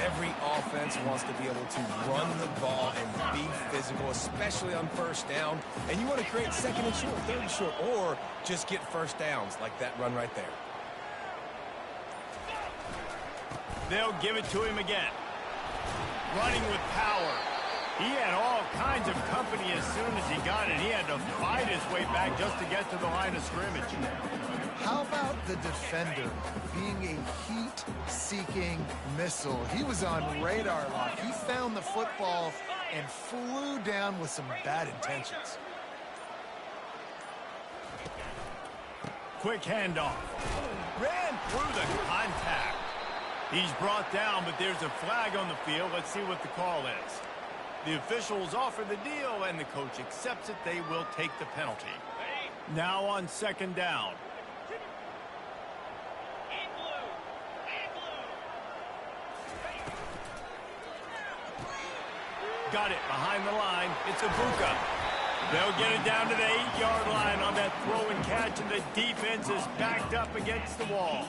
Every offense wants to be able to run the ball and be physical, especially on first down. And you want to create 2nd and short, 3rd and short, or just get first downs like that run right there. They'll give it to him again. Running with power. He had all kinds of company as soon as he got it. He had to fight his way back just to get to the line of scrimmage. How about the defender being a heat-seeking missile? He was on radar lock. He found the football and flew down with some bad intentions. Quick handoff. Ran through the contact. He's brought down, but there's a flag on the field. Let's see what the call is. The officials offer the deal, and the coach accepts it. They will take the penalty. Now on 2nd down. Got it behind the line. It's Ibuka. They'll get it down to the 8-yard line on that throw and catch, and the defense is backed up against the wall.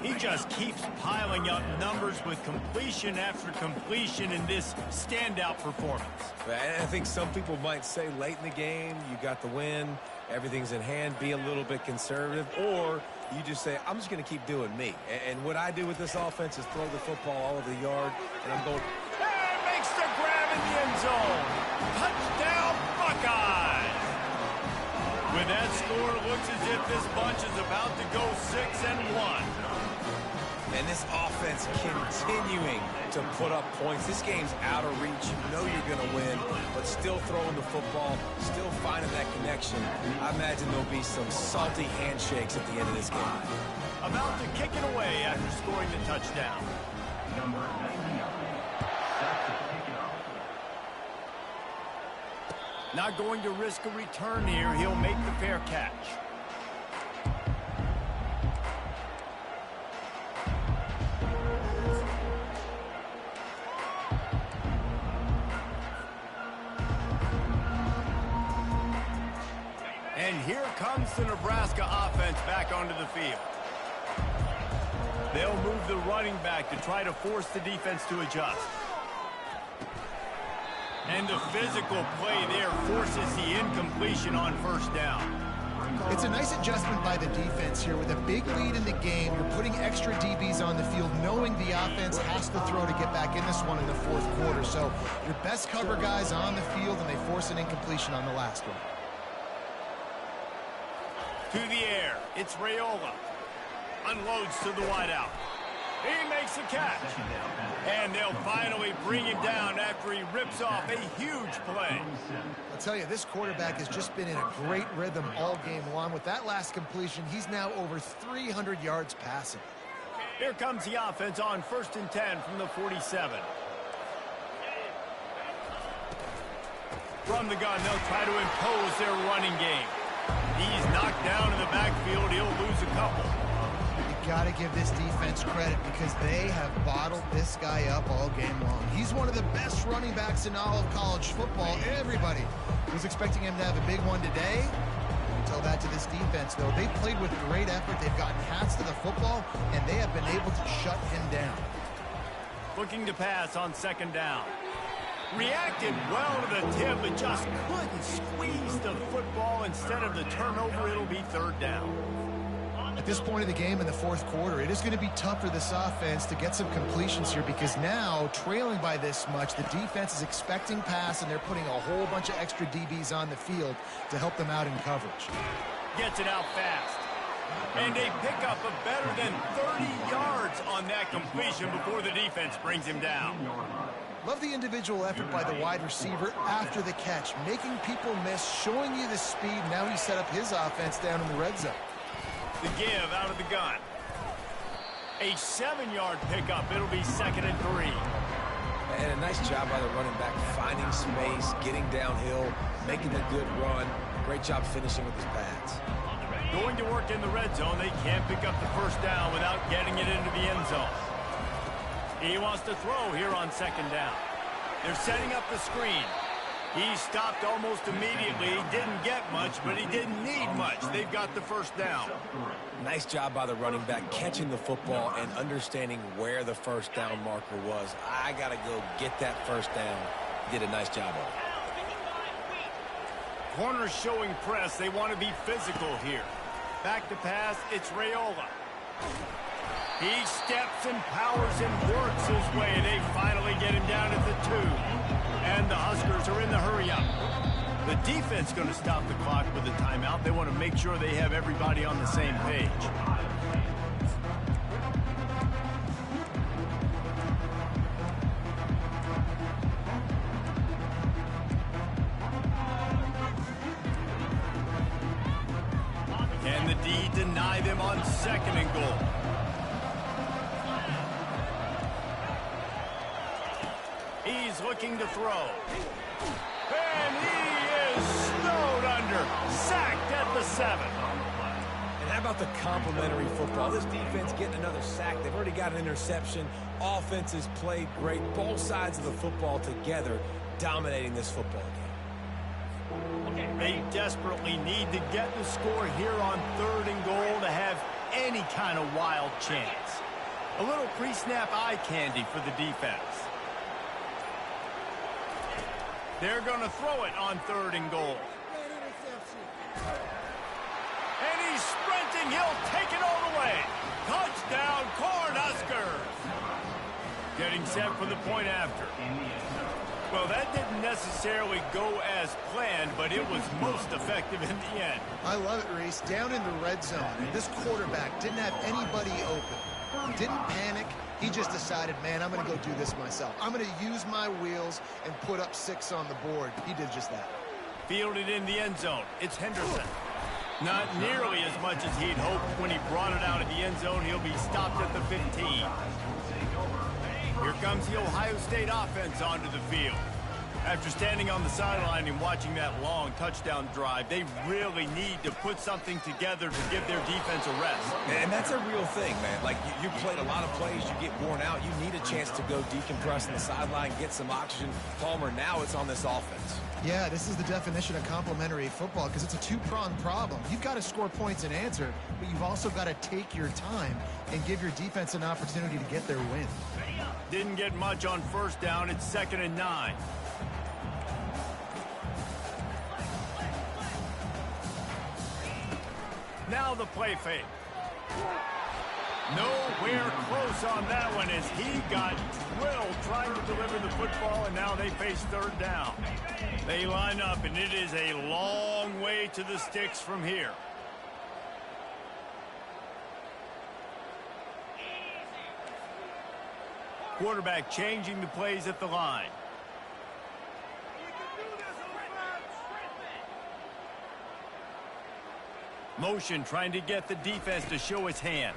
He just keeps piling up numbers with completion after completion in this standout performance. I think some people might say late in the game, you got the win, everything's in hand, be a little bit conservative, or you just say, I'm just going to keep doing me. And what I do with this offense is throw the football all over the yard, and I'm going... Makes the grab in the end zone. Touchdown, Buckeyes. With that score, it looks as if this bunch is about to go 6-1. And this offense continuing to put up points. This game's out of reach. You know you're going to win, but still throwing the football, still finding that connection. I imagine there'll be some salty handshakes at the end of this game. About to kick it away after scoring the touchdown. Number 99. Not going to risk a return here. He'll make the fair catch. And here comes the Nebraska offense back onto the field. They'll move the running back to try to force the defense to adjust. And the physical play there forces the incompletion on first down. It's a nice adjustment by the defense here. With a big lead in the game, you're putting extra DBs on the field, knowing the offense has to throw to get back in this one in the fourth quarter. So your best cover guys on the field, and they force an incompletion on the last one. To the air, it's Raiola. Unloads to the wideout. He makes the catch. And they'll finally bring him down after he rips off a huge play. I'll tell you, this quarterback has just been in a great rhythm all game long. With that last completion, he's now over 300 yards passing. Here comes the offense on 1st and 10 from the 47. From the gun, they'll try to impose their running game. He's knocked down in the backfield. He'll lose a couple. Got to give this defense credit because they have bottled this guy up all game long. He's one of the best running backs in all of college football. Everybody was expecting him to have a big one today. Tell that to this defense, though. They played with great effort. They've gotten hats to the football, and they have been able to shut him down. Looking to pass on 2nd down. Reacted well to the tip, but just couldn't squeeze the football. Instead of the turnover, it'll be 3rd down. At this point of the game in the fourth quarter, it is going to be tough for this offense to get some completions here because now, trailing by this much, the defense is expecting pass, and they're putting a whole bunch of extra DBs on the field to help them out in coverage. Gets it out fast. And they pick up a better than 30 yards on that completion before the defense brings him down. Love the individual effort by the wide receiver after the catch, making people miss, showing you the speed. Now he set up his offense down in the red zone. The give out of the gun. A 7-yard pickup. It'll be 2nd and 3. And a nice job by the running back, finding space, getting downhill, making a good run. Great job finishing with his pads. Going to work in the red zone. They can't pick up the first down without getting it into the end zone. He wants to throw here on 2nd down. They're setting up the screen. He stopped almost immediately. He didn't get much, but he didn't need much. They've got the first down. Nice job by the running back catching the football and understanding where the first down marker was. I got to go get that first down. Did a nice job of it. Corners showing press. They want to be physical here. Back to pass. It's Raiola. He steps and powers and works his way. They finally get him down at the 2. And the Huskers are in the hurry-up. The defense going to stop the clock with a timeout. They want to make sure they have everybody on the same page. Can the D deny them on 2nd and goal? He's looking to throw. And he is snowed under. Sacked at the 7. And how about the complementary football? This defense getting another sack. They've already got an interception. Offense has played great. Both sides of the football together dominating this football game. They desperately need to get the score here on 3rd and goal to have any kind of wild chance. A little pre-snap eye candy for the defense. They're going to throw it on 3rd and goal. And he's sprinting. He'll take it all the way. Touchdown, Cornhuskers. Getting set for the point after. Well, that didn't necessarily go as planned, but it was most effective in the end. I love it, Reese. Down in the red zone, and this quarterback didn't have anybody open. Didn't panic. He just decided, man, I'm going to go do this myself. I'm going to use my wheels and put up 6 on the board. He did just that. Fielded in the end zone. It's Henderson. Not nearly as much as he'd hoped when he brought it out of the end zone. He'll be stopped at the 15. Here comes the Ohio State offense onto the field. After standing on the sideline and watching that long touchdown drive, they really need to put something together to give their defense a rest. And that's a real thing, man. Like, you played a lot of plays, you get worn out, you need a chance to go decompress on the sideline, get some oxygen. Palmer, now it's on this offense. Yeah, this is the definition of complementary football because it's a two-pronged problem. You've got to score points and answer, but you've also got to take your time and give your defense an opportunity to get their win. Didn't get much on first down. It's 2nd and 9. Now the play fake. Nowhere close on that one as he got drilled trying to deliver the football, and now they face third down. They line up, and it is a long way to the sticks from here. Quarterback changing the plays at the line. Motion trying to get the defense to show its hand.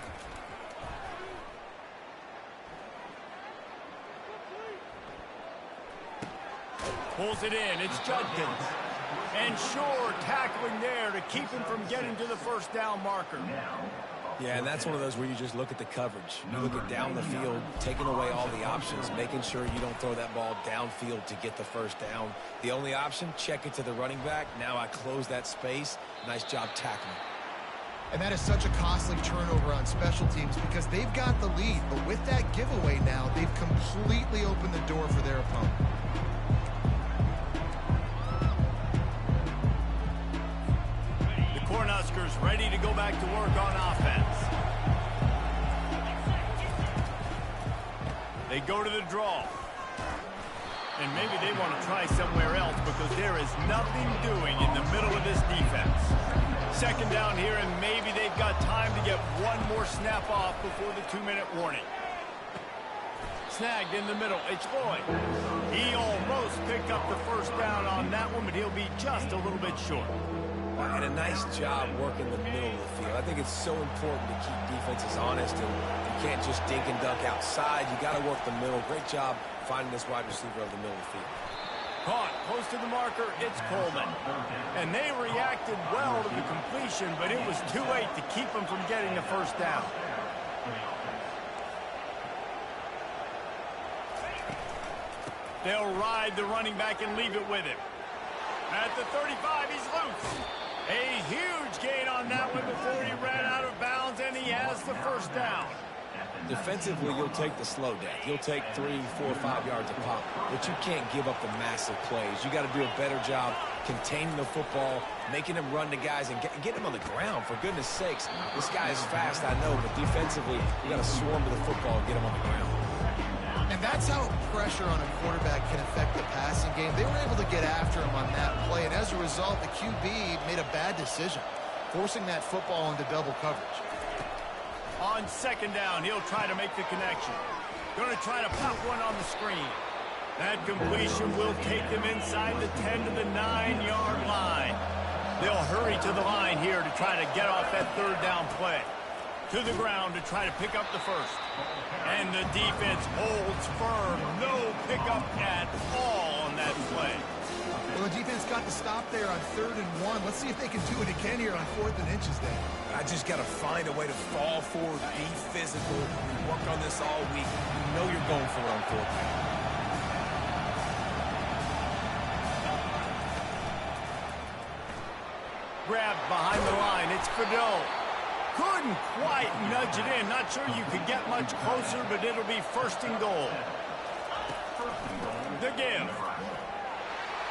Pulls it in. It's Judkins. And Shore tackling there to keep him from getting to the first down marker. Yeah, and that's one of those where you just look at the coverage. You look at down the field, taking away all the options, making sure you don't throw that ball downfield to get the first down. The only option, check it to the running back. Now I close that space. Nice job tackling. And that is such a costly turnover on special teams because they've got the lead. But with that giveaway now, they've completely opened the door for their opponent. Cornhuskers ready to go back to work on offense. They go to the draw. And maybe they want to try somewhere else because there is nothing doing in the middle of this defense. Second down here, and maybe they've got time to get one more snap off before the 2-minute warning. Snagged in the middle. It's Floyd. He almost picked up the first down on that one, but he'll be just a little bit short. And a nice job working the middle of the field. I think it's so important to keep defenses honest, and you can't just dink and dunk outside. You got to work the middle. Great job finding this wide receiver of the middle of the field. Caught close to the marker. It's Coleman. And they reacted well to the completion, but it was too late to keep them from getting the first down. They'll ride the running back and leave it with him. At the 35, he's loose. A huge gain on that one before he ran out of bounds, and he has the first down. Defensively, you'll take the slow down. You'll take 3, 4, 5 yards a pop, but you can't give up the massive plays. You got to do a better job containing the football, making him run to guys, and get him on the ground. For goodness sakes, this guy is fast, I know, but defensively, you got to swarm to the football and get him on the ground. And that's how pressure on a quarterback can affect the passing game. They were able to get after him on that play, and as a result, the QB made a bad decision, forcing that football into double coverage. On second down, he'll try to make the connection. Going to try to pop one on the screen. That completion will take them inside the 10 to the 9-yard line. They'll hurry to the line here to try to get off that third down play. To the ground to try to pick up the first. And the defense holds firm. No pickup at all on that play. Well, the defense got the stop there on 3rd and 1. Let's see if they can do it again here on 4th and inches then. I just got to find a way to fall forward, be physical, work on this all week. You know you're going for it on 4th down. Grabbed behind the line. It's Fidel. Couldn't quite nudge it in. Not sure you could get much closer, but it'll be 1st and goal. The give.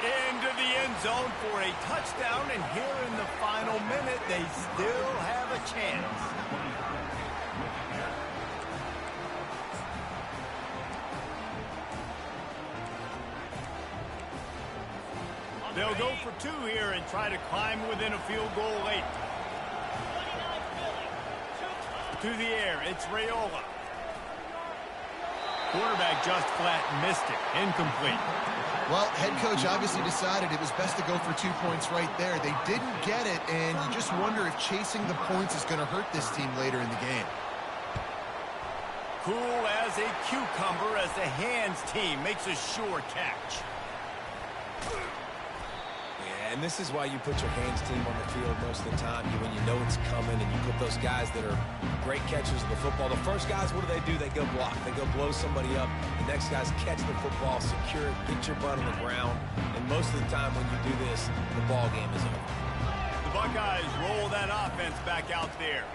Into the end zone for a touchdown, and here in the final minute, they still have a chance. They'll go for 2 here and try to climb within a field goal late. To the air, it's Raiola. Quarterback just flat missed it. Incomplete. Well, head coach obviously decided it was best to go for 2 points right there. They didn't get it, and you just wonder if chasing the points is going to hurt this team later in the game. Cool as a cucumber as the hands team makes a sure catch. And this is why you put your hands team on the field most of the time, when you know it's coming, and you put those guys that are great catchers of the football. The first guys, what do? They go block. They go blow somebody up. The next guys catch the football, secure it, get your butt on the ground. And most of the time when you do this, the ball game is over. The Buckeyes roll that offense back out there.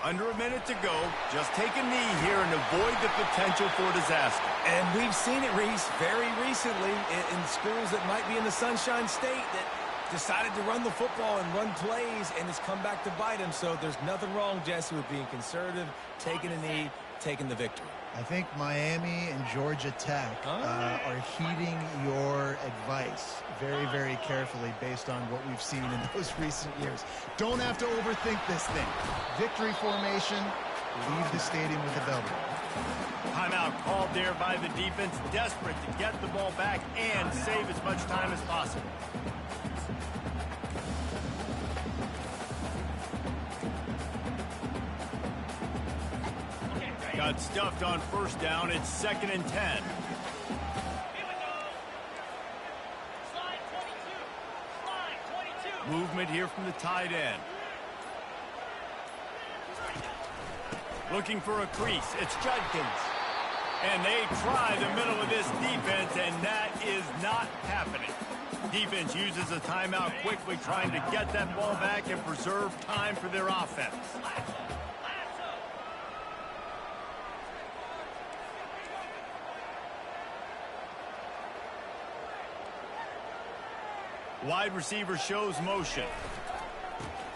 Under a minute to go. Just take a knee here and avoid the potential for disaster. And we've seen it, Reese, very recently in schools that might be in the Sunshine State that decided to run the football and run plays, and it's come back to bite him. So there's nothing wrong, Jesse, with being conservative, taking a knee, taking the victory. I think Miami and Georgia Tech are heeding your advice very, very carefully based on what we've seen in those recent years. Don't have to overthink this thing. Victory formation, leave the stadium with a W. Timeout called there by the defense, desperate to get the ball back and save as much time as possible. Got stuffed on first down. It's 2nd and 10. Movement here from the tight end. Looking for a crease. It's Judkins. And they try the middle of this defense, and that is not happening. Defense uses a timeout quickly, trying to get that ball back and preserve time for their offense. Wide receiver shows motion.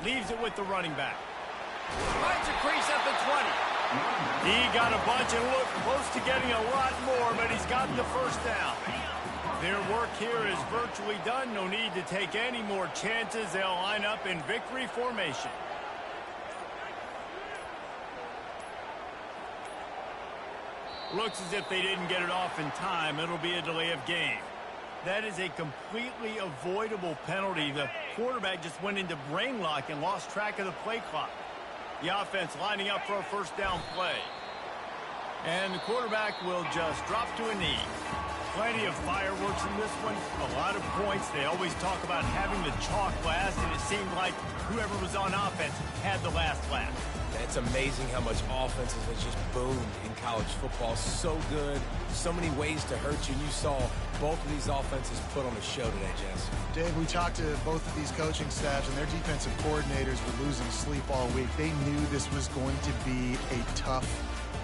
Leaves it with the running back. Finds a crease at the 20. He got a bunch and looked close to getting a lot more, but he's got the first down. Their work here is virtually done. No need to take any more chances. They'll line up in victory formation. Looks as if they didn't get it off in time. It'll be a delay of game. That is a completely avoidable penalty. The quarterback just went into brain lock and lost track of the play clock. The offense lining up for a first down play. And the quarterback will just drop to a knee. Plenty of fireworks in this one. A lot of points. They always talk about having the chalk last, and it seemed like whoever was on offense had the last laugh. It's amazing how much offenses has just boomed in college football. So good. So many ways to hurt you. And you saw both of these offenses put on a show today, Jess. Dave, we talked to both of these coaching staffs, and their defensive coordinators were losing sleep all week. They knew this was going to be a tough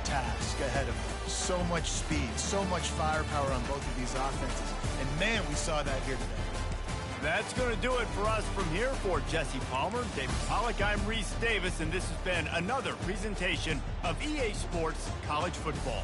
task ahead of them. So much speed, so much firepower on both of these offenses. And, man, we saw that here today. That's going to do it for us from here. For Jesse Palmer, David Pollack, I'm Reese Davis, and this has been another presentation of EA Sports College Football.